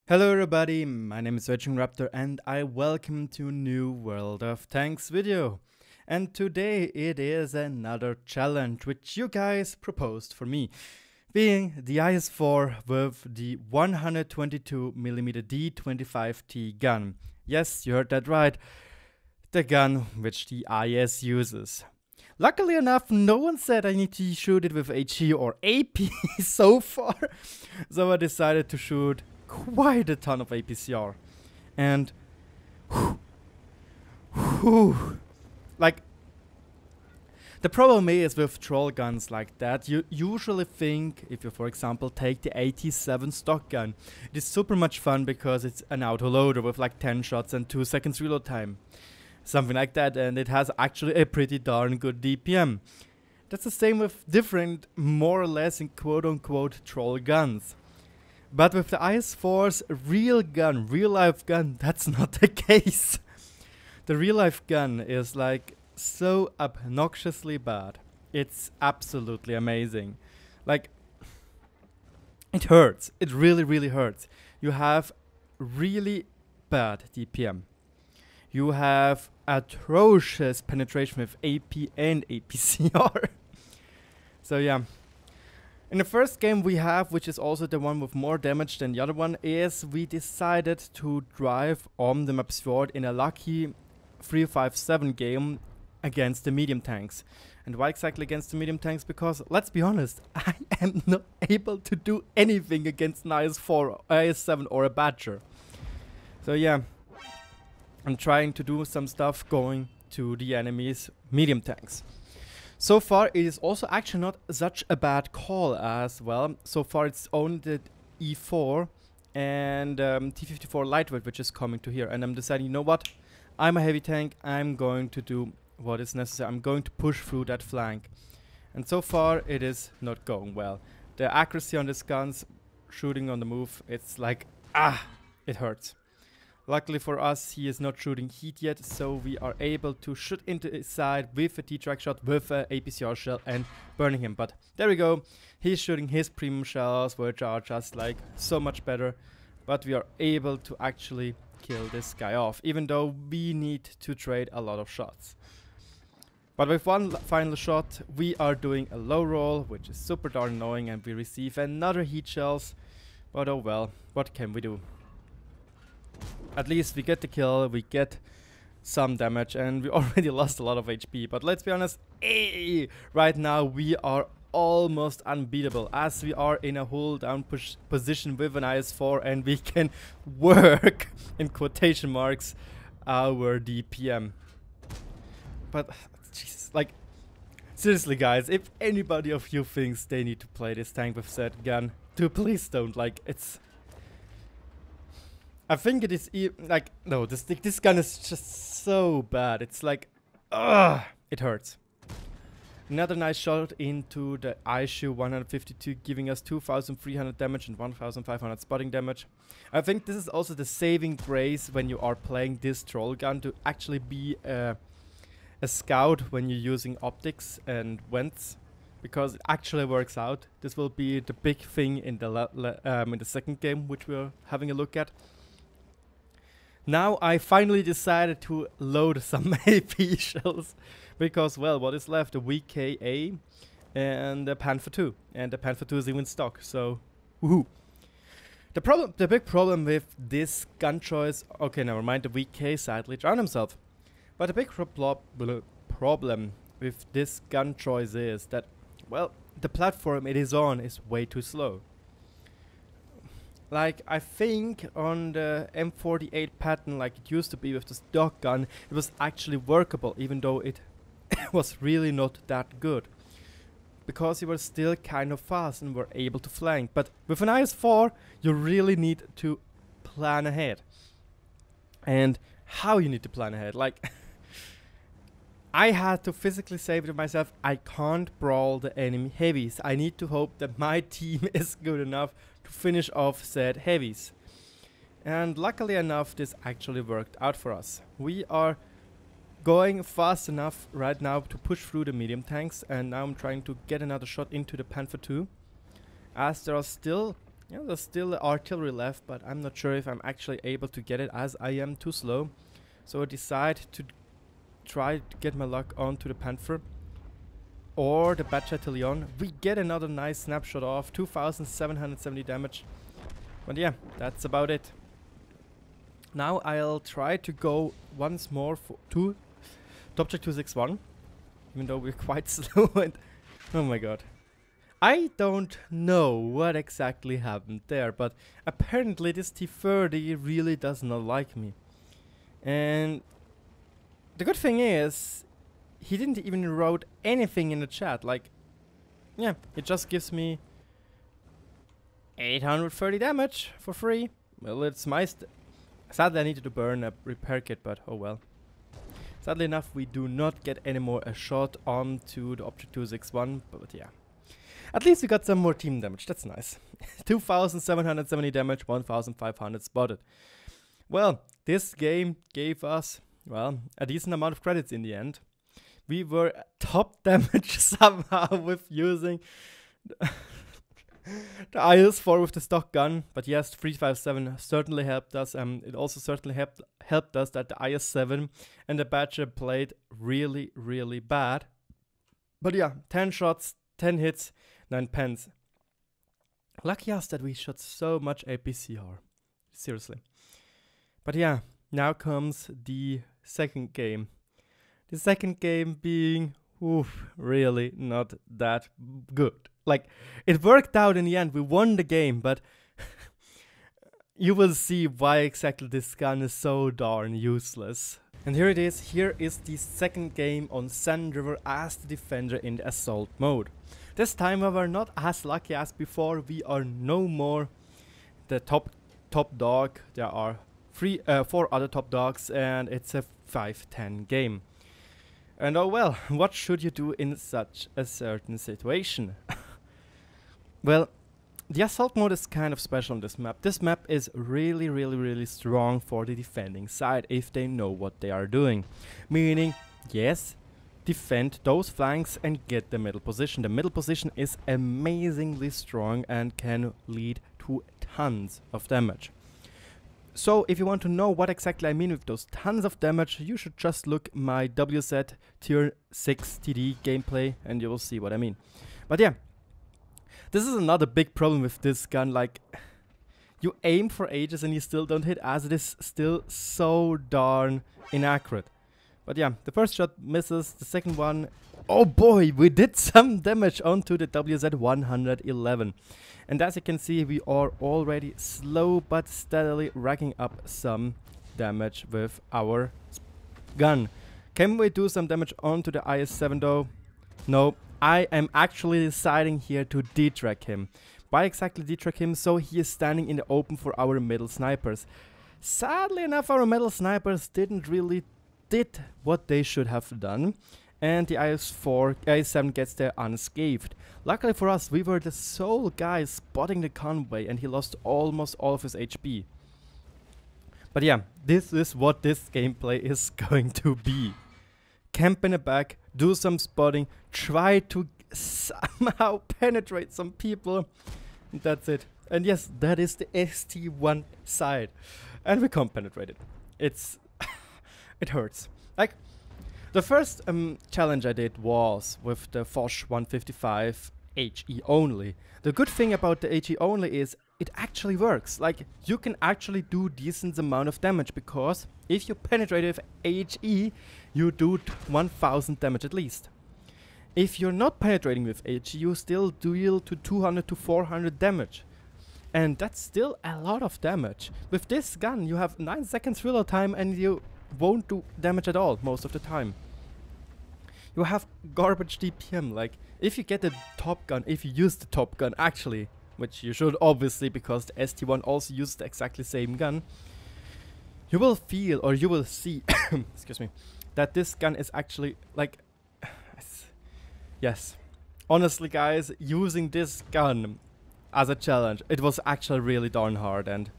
Hello everybody, my name is RagingRaptor and I welcome to a new World of Tanks video. And today it is another challenge which you guys proposed for me, being the IS-4 with the 122mm D-25T gun. Yes, you heard that right, the gun which the IS uses. Luckily enough, no one said I need to shoot it with HE or AP so far, so I decided to shoot quite a ton of APCR. And like, the problem is with troll guns like that, you usually think if you, for example, take the 87 Stockgun, it is super much fun because it's an auto-loader with like 10 shots and 2 seconds reload time. Something like that, and it has actually a pretty darn good DPM. That's the same with different, more or less in quote-unquote troll guns. But with the IS-4's real gun, real life gun, that's not the case. The real life gun is like so obnoxiously bad. It's absolutely amazing. Like, it hurts. It really hurts. You have really bad DPM. You have atrocious penetration with AP and APCR. So yeah. In the first game we have, which is also the one with more damage than the other one, is we decided to drive on the maps forward in a lucky 3-5-7 game against the medium tanks. And why exactly against the medium tanks? Because, let's be honest, I am not able to do anything against an IS-4, IS-7 or a Badger. So yeah, I'm trying to do some stuff going to the enemy's medium tanks. So far, it is also actually not such a bad call as well. So far, it's only the E4 and T-54 lightweight which is coming to here. And I'm deciding, you know what? I'm a heavy tank. I'm going to do what is necessary. I'm going to push through that flank. And so far, it is not going well. The accuracy on this gun's shooting on the move, it's like, it hurts. Luckily for us, he is not shooting heat yet, so we are able to shoot into his side with a T-track shot, with a APCR shell and burning him. But there we go, he's shooting his premium shells, which are just like so much better. But we are able to actually kill this guy off, even though we need to trade a lot of shots. But with one final shot, we are doing a low roll, which is super darn annoying, and we receive another heat shells. But oh well, what can we do? At least we get the kill, we get some damage, and we already lost a lot of HP. But let's be honest, right now we are almost unbeatable, as we are in a hold down position with an IS-4, and we can work, in quotation marks, our DPM. But, Jesus, like, seriously guys, if anybody of you thinks they need to play this tank with that gun, please don't. Like, it's... I think it is like, no, this gun is just so bad. It's like, it hurts. Another nice shot into the IS-4 152, giving us 2,300 damage and 1,500 spotting damage. I think this is also the saving grace when you are playing this troll gun, to actually be a scout when you're using optics and vents, because it actually works out. This will be the big thing in the second game, which we're having a look at. Now I finally decided to load some AP shells, because, well, what is left? A VKA and a Panther 2. And the Panther 2 is even stock, so woohoo. The big problem with this gun choice, okay, never mind, the VK sadly drowned himself. But the big problem with this gun choice is that, well, the platform it is on is way too slow. Like, I think on the M48 pattern, like it used to be with the stock gun, it was actually workable, even though it was really not that good. Because you were still kind of fast and were able to flank. But with an IS-4, you really need to plan ahead. And how you need to plan ahead, like... I had to physically say to myself, I can't brawl the enemy heavies. I need to hope that my team is good enough to finish off said heavies. And luckily enough, this actually worked out for us. We are going fast enough right now to push through the medium tanks, and now I'm trying to get another shot into the Panther 2, as there are still Yeah, there's still artillery left, but I'm not sure if I'm actually able to get it as I am too slow. So I decide to try to get my luck onto the Panther or the Battalion. We get another nice snapshot off, 2770 damage. But yeah, that's about it. Now I'll try to go once more to Object 261, even though we're quite slow and oh my god. I don't know what exactly happened there, but apparently this T-30 really does not like me. And the good thing is, he didn't even wrote anything in the chat, like, yeah, it just gives me 830 damage for free. Well, it's my sadly I needed to burn a repair kit, but oh well. Sadly enough, we do not get any more a shot onto the Object 261, but yeah. At least we got some more team damage, that's nice. 2770 damage, 1500 spotted. Well, this game gave us, well, a decent amount of credits in the end. We were top damage somehow with using the IS-4 with the stock gun, but yes, 357 certainly helped us. It also certainly helped us that the IS-7 and the Badger played really, really bad. But yeah, 10 shots, 10 hits, 9 pens. Lucky us that we shot so much APCR. Seriously. But yeah, now comes the second game. The second game being, oof, really not that good. Like, it worked out in the end. We won the game, but you will see why exactly this gun is so darn useless. And here it is. Here is the second game on Sand River as the defender in the assault mode. This time we were not as lucky as before. We are no more the top dog. There are 4 other top dogs, and it's a 5-10 game. And oh well, what should you do in such a certain situation? Well, the assault mode is kind of special on this map. This map is really, really, really strong for the defending side if they know what they are doing. Meaning, yes, defend those flanks and get the middle position. The middle position is amazingly strong and can lead to tons of damage. So if you want to know what exactly I mean with those tons of damage, you should just look my WZ tier 6 TD gameplay and you will see what I mean. But yeah, this is another big problem with this gun. Like, you aim for ages and you still don't hit, as it is still so darn inaccurate. But yeah, the first shot misses, the second one, oh boy, we did some damage onto the WZ-111. And as you can see, we are already slow but steadily racking up some damage with our gun. Can we do some damage onto the IS-7 though? No, I am actually deciding here to detrack him. Why exactly detrack him? So he is standing in the open for our middle snipers. Sadly enough, our middle snipers didn't really did what they should have done, and the IS-7 gets there unscathed. Luckily for us, we were the sole guys spotting the convoy, and he lost almost all of his HP. But yeah, this is what this gameplay is going to be. Camp in the back, do some spotting, try to somehow penetrate some people, and that's it. And yes, that is the ST1 side, and we can't penetrate it. It's it hurts. Like, the first challenge I did was with the Foch 155 HE only. The good thing about the HE only is it actually works. Like, you can actually do decent amount of damage, because if you penetrate with HE, you do 1000 damage at least. If you're not penetrating with HE, you still deal to 200 to 400 damage. And that's still a lot of damage. With this gun, you have 9 seconds reload time and you won't do damage at all most of the time. You have garbage DPM. Like, if you get the top gun, if you use the top gun actually, which you should obviously, because the ST1 also uses the exactly same gun, you will feel, or you will see excuse me, that this gun is actually like yes, honestly guys, using this gun as a challenge, it was actually really darn hard. And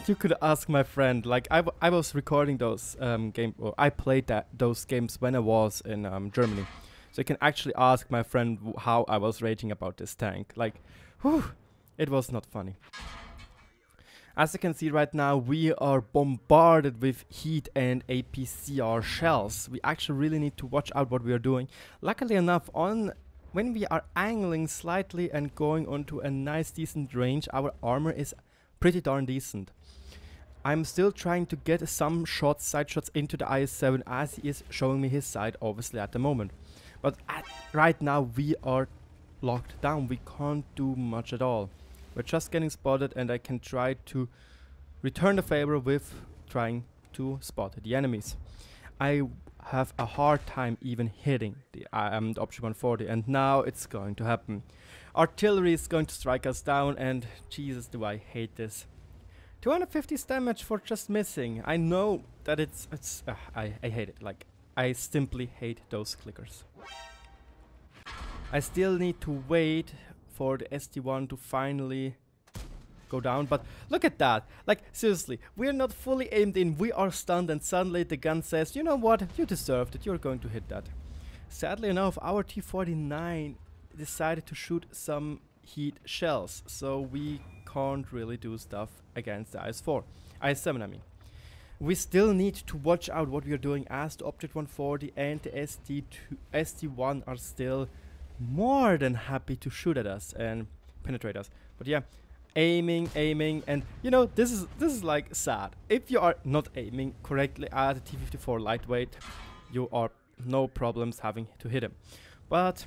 you could ask my friend. Like, I was recording those I played those games when I was in Germany. So you can actually ask my friend how I was rating about this tank. Like, whew, it was not funny. As you can see right now, we are bombarded with heat and APCR shells. We actually really need to watch out what we are doing. Luckily enough, when we are angling slightly and going onto a nice decent range, our armor is pretty darn decent. I'm still trying to get some shots, side shots into the IS-7 as he is showing me his side obviously at the moment. But right now we are locked down, we can't do much at all. We're just getting spotted and I can try to return the favor with trying to spot the enemies. I have a hard time even hitting the Option 140 and now it's going to happen. Artillery is going to strike us down and Jesus do I hate this. 250 damage for just missing. I know that I hate it. Like, I simply hate those clickers. I still need to wait for the SD1 to finally go down, but look at that. Like, seriously, we're not fully aimed in, we are stunned, and suddenly the gun says, you know what, you deserved it, you're going to hit that. Sadly enough, our T-49 decided to shoot some heat shells, so we can't really do stuff against the IS-4. IS-7, I mean. We still need to watch out what we are doing as the Object 140 and the SD1 are still more than happy to shoot at us and penetrate us. But yeah, aiming, and you know, this is like sad. If you are not aiming correctly at a T-54 lightweight, you are no problems having to hit him. But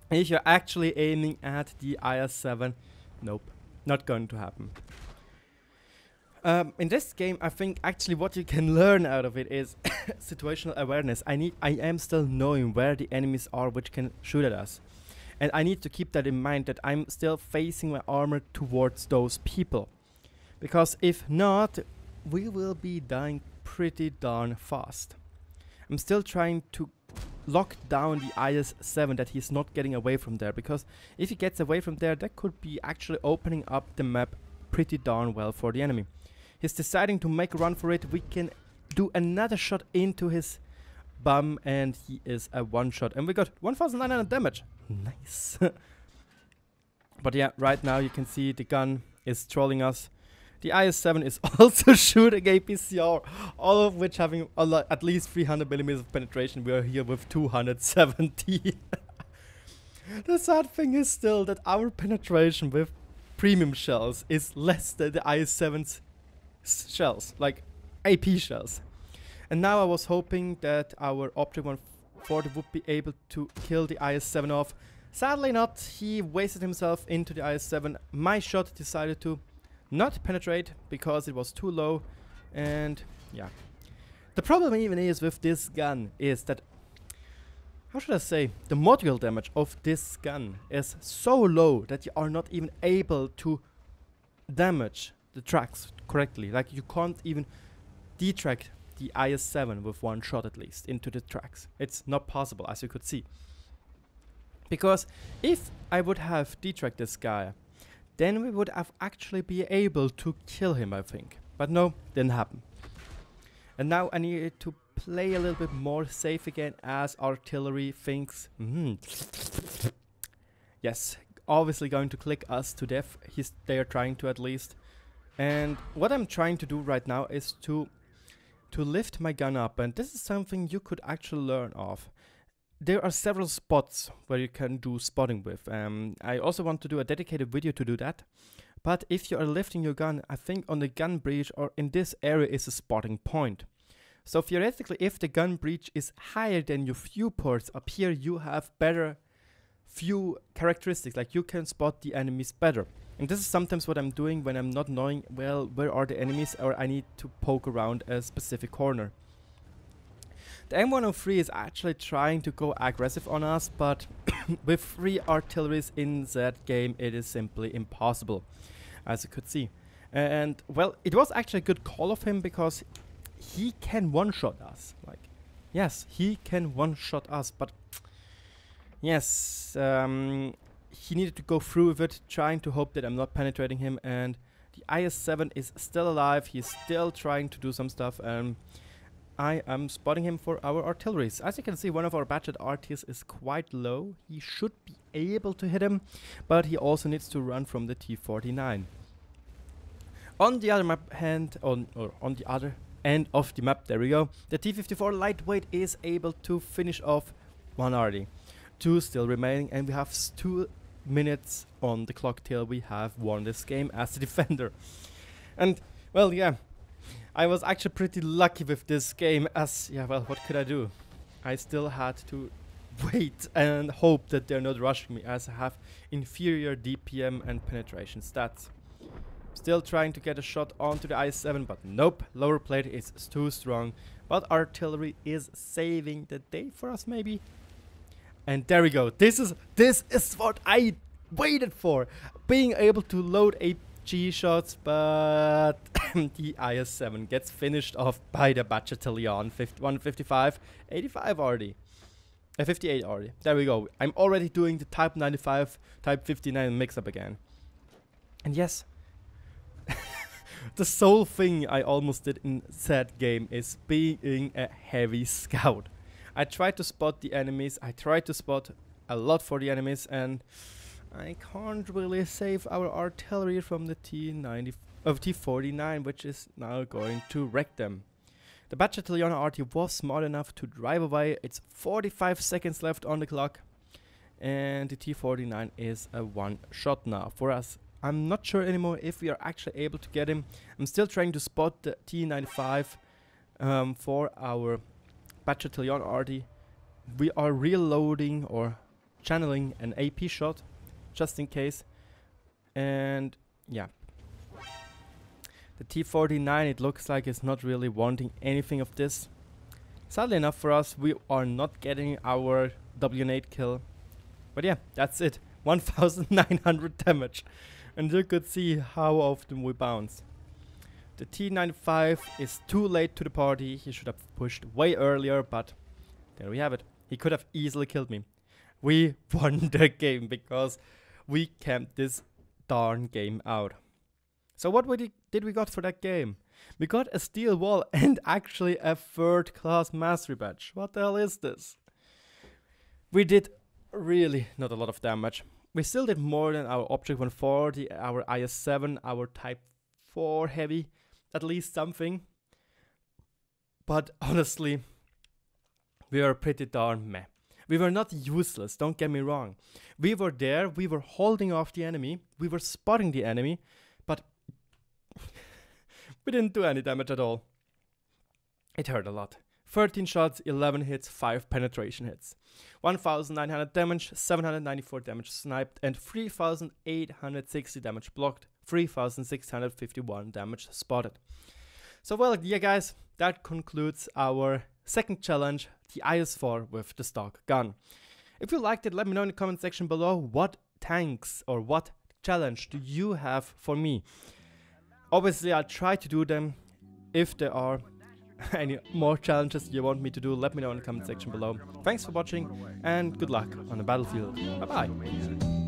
if you're actually aiming at the IS-7, nope, not going to happen. In this game, I think actually what you can learn out of it is situational awareness. I am still knowing where the enemies are which can shoot at us. And I need to keep that in mind, that I'm still facing my armor towards those people. Because if not, we will be dying pretty darn fast. I'm still trying to lock down the IS-7 that he's not getting away from there. Because if he gets away from there, that could be actually opening up the map pretty darn well for the enemy. He's deciding to make a run for it. We can do another shot into his bum and he is a one shot. And we got 1,900 damage. Nice. But yeah, right now you can see the gun is trolling us. The IS-7 is also shooting APCR, all of which having at least 300 millimeters of penetration. We are here with 270. The sad thing is still that our penetration with premium shells is less than the IS-7's shells, like AP shells. And now I was hoping that our Object 140 would be able to kill the IS-7 off. Sadly not, he wasted himself into the IS-7. My shot decided to not penetrate because it was too low, and yeah. The problem even is with this gun is that, how should I say, the module damage of this gun is so low that you are not even able to damage the tracks correctly. Like, you can't even detract the IS-7 with one shot at least into the tracks. It's not possible, as you could see. Because if I would have detracked this guy, then we would have actually be able to kill him, I think. But no, didn't happen. And now I need to play a little bit more safe again, as artillery thinks, yes, obviously going to click us to death. They are trying to, at least. And what I'm trying to do right now is to lift my gun up, and this is something you could actually learn of. There are several spots where you can do spotting with. I also want to do a dedicated video to do that. But if you are lifting your gun, I think on the gun breech or in this area is a spotting point. So theoretically, if the gun breech is higher than your view ports up here, you have better view characteristics, like you can spot the enemies better. And this is sometimes what I'm doing when I'm not knowing, well, where are the enemies, or I need to poke around a specific corner. The M103 is actually trying to go aggressive on us, but with 3 artilleries in that game, it is simply impossible, as you could see. And, well, it was actually a good call of him, because he can one-shot us. Like, yes, he can one-shot us, but yes, he needed to go through with it, trying to hope that I'm not penetrating him, and the IS-7 is still alive. He's still trying to do some stuff, and I am spotting him for our artilleries. As you can see, one of our batched arties is quite low. He should be able to hit him, but he also needs to run from the T-49. On the other map hand, on the other end of the map, there we go. The T-54 lightweight is able to finish off one arty. 2 still remaining, and we have 2 minutes on the clock till we have won this game as a defender. And well, yeah, I was actually pretty lucky with this game, as yeah, well, what could I do? I still had to wait and hope that they're not rushing me, as I have inferior DPM and penetration stats. Still trying to get a shot onto the IS-7, but nope, lower plate is too strong. But artillery is saving the day for us, maybe. And there we go. This is what I waited for, being able to load HE shots, but the IS-7 gets finished off by the Battalion 155, 85 already. 58 already. There we go. I'm already doing the Type 95, Type 59 mix-up again. And yes, the sole thing I almost did in that game is being a heavy scout. I tried to spot the enemies, I tried to spot a lot for the enemies, and I can't really save our artillery from the T-49, which is now going to wreck them. The Battalion RT was smart enough to drive away. It's 45 seconds left on the clock, and the T-49 is a one shot now for us. I'm not sure anymore if we are actually able to get him. I'm still trying to spot the T-95 for our Battalion RT. We are reloading or channeling an AP shot just in case, and yeah, the T-49, it looks like it's not really wanting anything of this. Sadly enough for us, we are not getting our W8 kill, but yeah, that's it. 1900 damage, and you could see how often we bounce. The T-95 is too late to the party. He should have pushed way earlier, but there we have it. He could have easily killed me. We won the game because we camped this darn game out. So what did we got for that game? We got a steel wall and actually a 3rd class mastery badge. What the hell is this? We did really not a lot of damage. We still did more than our Object 140, our IS-7, our Type 4 heavy, at least something. But honestly, we were pretty darn meh. We were not useless, don't get me wrong. We were there, we were holding off the enemy, we were spotting the enemy, but we didn't do any damage at all. It hurt a lot. 13 shots, 11 hits, 5 penetration hits. 1900 damage, 794 damage sniped, and 3860 damage blocked, 3651 damage spotted. So well, yeah guys, that concludes our second challenge, the IS-4 with the stock gun. If you liked it, let me know in the comment section below what tanks or what challenge do you have for me. Obviously, I'll try to do them. If there are any more challenges you want me to do, let me know in the comment section below. Thanks for watching and good luck on the battlefield. Bye bye.